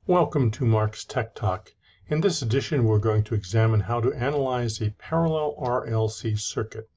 Welcome to Mark's Tech Talk. In this edition, we're going to examine how to analyze a parallel RLC circuit.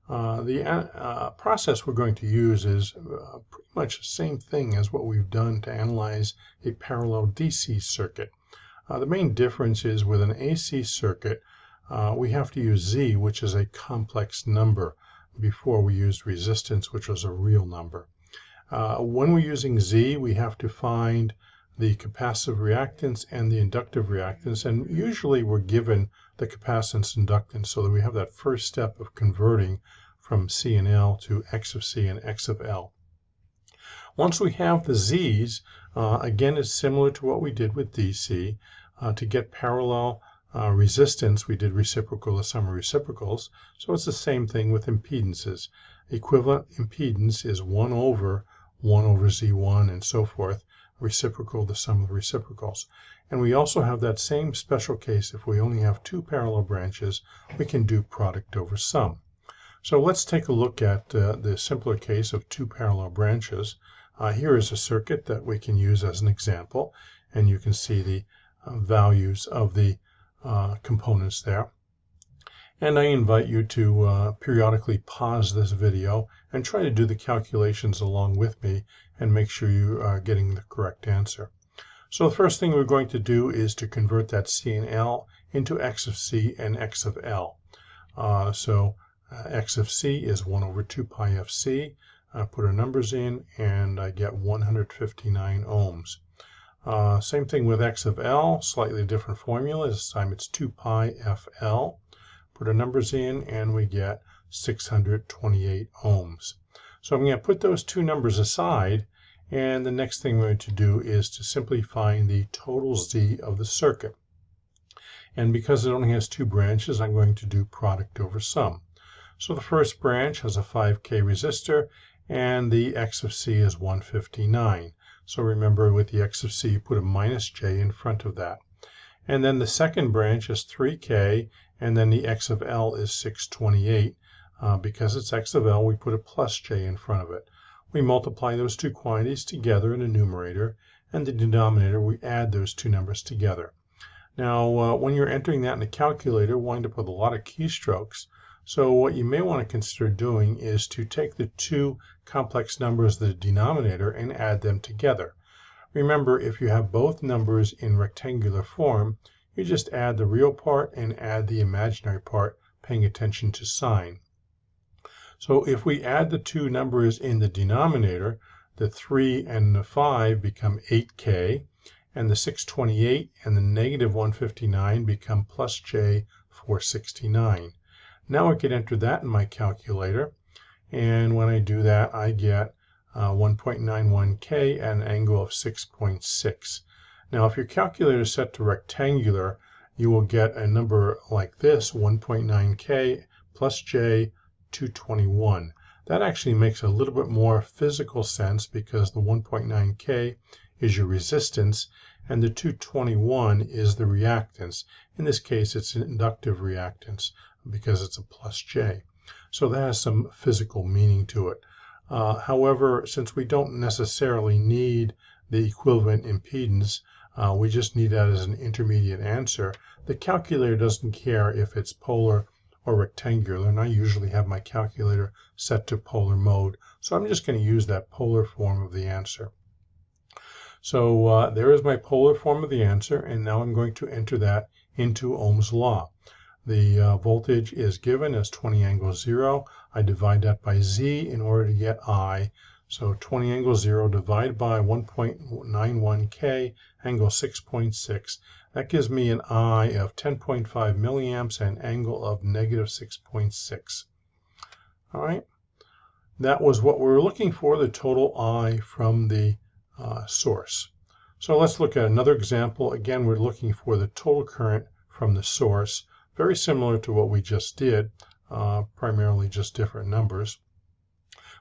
The process we're going to use is pretty much the same thing as what we've done to analyze a parallel DC circuit. The main difference is with an AC circuit, we have to use Z, which is a complex number, before we used resistance, which was a real number. When we're using Z, we have to find the capacitive reactance and the inductive reactance, and usually we're given the capacitance inductance so that we have that first step of converting from C and L to X of C and X of L. Once we have the Z's, again it's similar to what we did with DC. To get parallel resistance, we did reciprocal the sum of reciprocals, so it's the same thing with impedances. Equivalent impedance is 1 over Z1 and so forth. Reciprocal the sum of reciprocals. And we also have that same special case if we only have two parallel branches, we can do product over sum. So let's take a look at the simpler case of two parallel branches. Here is a circuit that we can use as an example, and you can see the values of the components there. And I invite you to periodically pause this video and try to do the calculations along with me and make sure you are getting the correct answer. So the first thing we're going to do is to convert that C and L into X of C and X of L. X of C is 1 over 2 pi FC. I put our numbers in and I get 159 ohms. Same thing with X of L, slightly different formula. This time it's 2 pi FL. Put our numbers in and we get 628 ohms. So I'm going to put those two numbers aside, and the next thing we're going to do is to simply find the total Z of the circuit. And because it only has two branches, I'm going to do product over sum. So the first branch has a 5K resistor, and the X of C is 159. So remember, with the X of C, you put a minus J in front of that. And then the second branch is 3K, and then the X of L is 628. Because it's X of L, we put a plus J in front of it. We multiply those two quantities together in the numerator, and the denominator, we add those two numbers together. Now, when you're entering that in the calculator, wind up with a lot of keystrokes. So what you may want to consider doing is to take the two complex numbers, the denominator, and add them together. Remember, if you have both numbers in rectangular form, you just add the real part and add the imaginary part, paying attention to sign. So if we add the two numbers in the denominator, the 3 and the 5 become 8K, and the 628 and the negative 159 become plus J 469. Now I can enter that in my calculator, and when I do that, I get 1.91K at an angle of 6.6. Now, if your calculator is set to rectangular, you will get a number like this, 1.9K plus J 221. That actually makes a little bit more physical sense because the 1.9K is your resistance and the 221 is the reactance. In this case, it's an inductive reactance because it's a plus J. So that has some physical meaning to it. However, since we don't necessarily need the equivalent impedance, we just need that as an intermediate answer. The calculator doesn't care if it's polar or rectangular, and I usually have my calculator set to polar mode, so I'm just going to use that polar form of the answer. So there is my polar form of the answer, and now I'm going to enter that into Ohm's law. The voltage is given as 20 angle 0. I divide that by Z in order to get I. So 20 angle 0 divided by 1.91K angle 6.6. That gives me an I of 10.5 milliamps and an angle of negative 6.6. All right. That was what we were looking for, the total I from the source. So let's look at another example. Again, we're looking for the total current from the source. Very similar to what we just did, primarily just different numbers.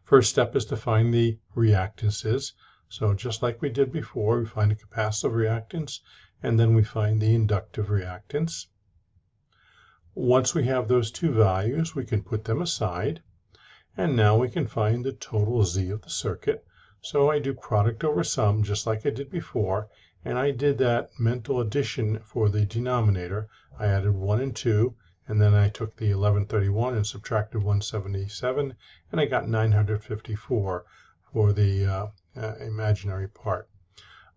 First step is to find the reactances. So just like we did before, we find a capacitive reactance, and then we find the inductive reactance. Once we have those two values, we can put them aside, and now we can find the total Z of the circuit. So I do product over sum just like I did before, and I did that mental addition for the denominator. I added 1 and 2, and then I took the 1131 and subtracted 177, and I got 954 for the imaginary part.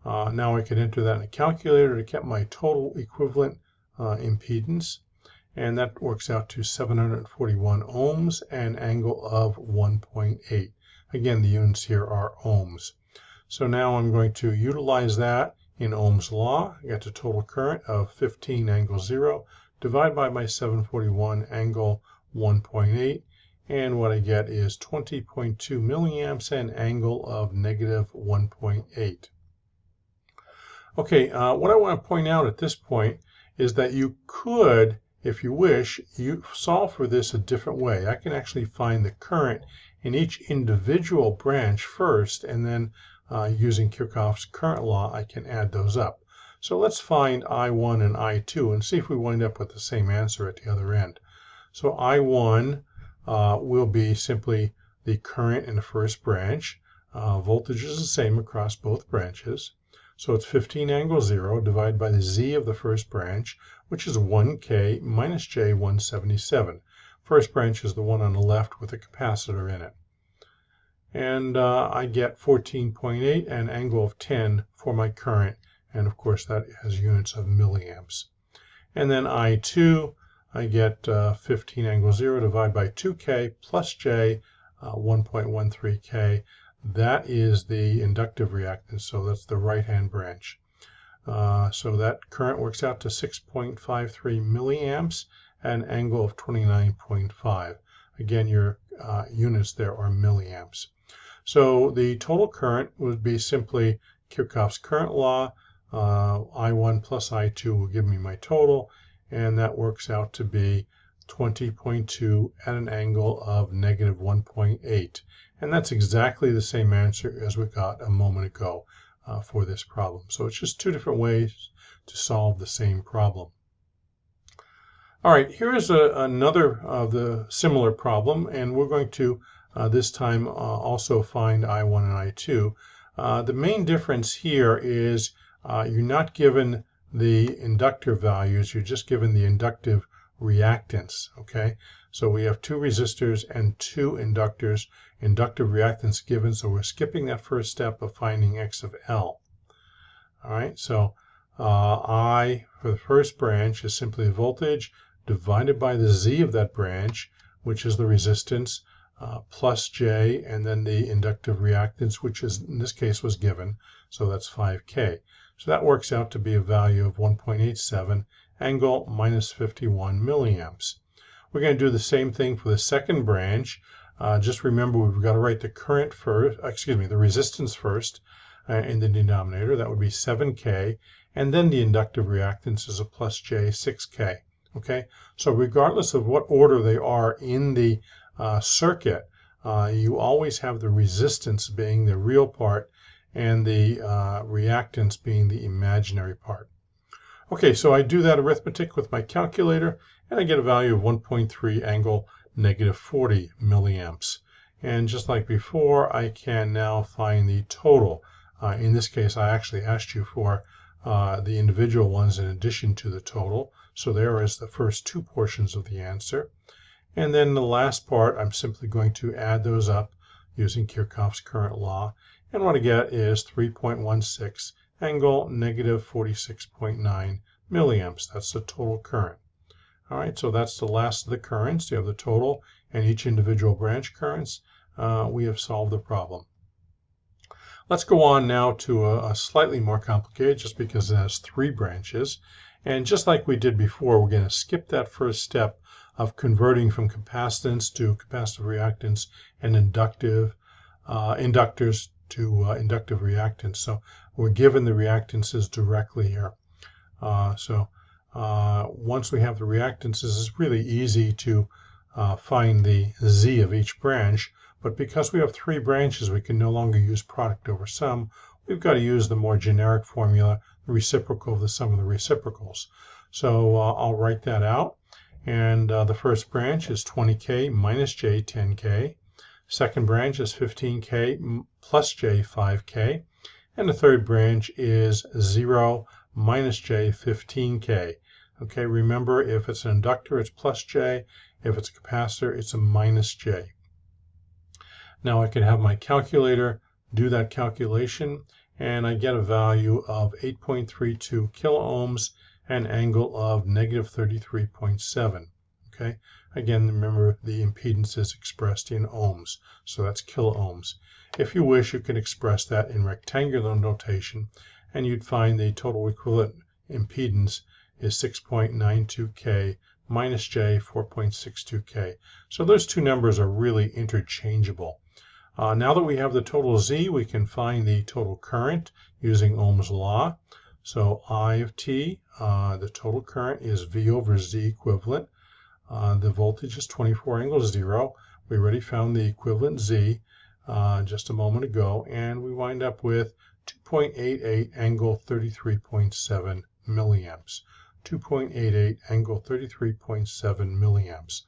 Now I can enter that in a calculator to get my total equivalent impedance, and that works out to 741 ohms and angle of 1.8. Again, the units here are ohms. So now I'm going to utilize that in Ohm's law. I get a total current of 15 angle 0, divide by my 741 angle 1.8, and what I get is 20.2 milliamps and angle of negative 1.8. Okay, what I want to point out at this point is that you could, if you wish, you solve for this a different way. I can actually find the current in each individual branch first, and then using Kirchhoff's current law, I can add those up. So let's find I1 and I2 and see if we wind up with the same answer at the other end. So I1 will be simply the current in the first branch. Voltage is the same across both branches. So it's 15 angle 0 divided by the Z of the first branch, which is 1K minus J 177. First branch is the one on the left with a capacitor in it. And I get 14.8 and angle of 10 for my current, and of course that has units of milliamps. And then I2, I get 15 angle 0 divided by 2K plus J 1.13K. That is the inductive reactance, so that's the right-hand branch. So that current works out to 6.53 milliamps and angle of 29.5. Again, your units there are milliamps. So the total current would be simply Kirchhoff's current law. I1 plus I2 will give me my total, and that works out to be 20.2 at an angle of negative 1.8. And that's exactly the same answer as we got a moment ago for this problem. So it's just two different ways to solve the same problem. All right, here is another of the similar problem, and we're going to this time also find I1 and I2. The main difference here is you're not given the inductor values, you're just given the inductive reactance, okay? So we have 2 resistors and 2 inductors, inductive reactance given, so we're skipping that first step of finding X of L. All right, so I for the first branch is simply voltage divided by the Z of that branch, which is the resistance, plus J, and then the inductive reactance, which is in this case was given, so that's 5K. So that works out to be a value of 1.87, angle minus 51 milliamps. We're going to do the same thing for the second branch. Just remember we've got to write the current first, the resistance first in the denominator. That would be 7K, and then the inductive reactance is a plus J 6K. Okay, so regardless of what order they are in the circuit, you always have the resistance being the real part and the reactance being the imaginary part. Okay, so I do that arithmetic with my calculator, and I get a value of 1.3 angle negative 40 milliamps. And just like before, I can now find the total. In this case, I actually asked you for the individual ones in addition to the total. So there is the first 2 portions of the answer. And then the last part, I'm simply going to add those up using Kirchhoff's current law. And what I get is 3.16 angle negative 46.9 milliamps. That's the total current. All right, so that's the last of the currents. You have the total and each individual branch currents. We have solved the problem. Let's go on now to a slightly more complicated, just because it has 3 branches. And just like we did before, we're going to skip that first step of converting from capacitance to capacitive reactance and inductors to inductive reactance. So we're given the reactances directly here. Once we have the reactances, it's really easy to find the Z of each branch. But because we have 3 branches, we can no longer use product over sum. We've got to use the more generic formula, the reciprocal of the sum of the reciprocals. So I'll write that out. And the first branch is 20K minus J 10K. Second branch is 15K plus J 5K. And the third branch is 0 minus J 15K. Okay, remember, if it's an inductor, it's plus J. If it's a capacitor, it's a minus J. Now I can have my calculator do that calculation, and I get a value of 8.32 kiloohms and angle of negative 33.7. Okay, again, remember the impedance is expressed in ohms, so that's kiloohms. If you wish, you can express that in rectangular notation, and you'd find the total equivalent impedance is 6.92K minus J 4.62K. So those two numbers are really interchangeable. Now that we have the total Z, we can find the total current using Ohm's law. So I of T, the total current is V over Z equivalent. The voltage is 24 angle 0. We already found the equivalent Z just a moment ago, and we wind up with 2.88 angle 33.7 milliamps. 2.88 angle 33.7 milliamps.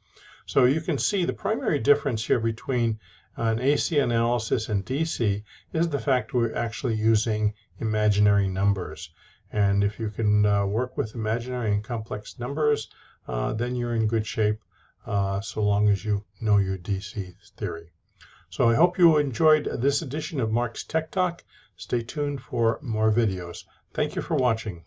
So you can see the primary difference here between an AC analysis and DC is the fact we're actually using imaginary numbers. And if you can work with imaginary and complex numbers, then you're in good shape so long as you know your DC theory. So I hope you enjoyed this edition of Mark's Tech Talk. Stay tuned for more videos. Thank you for watching.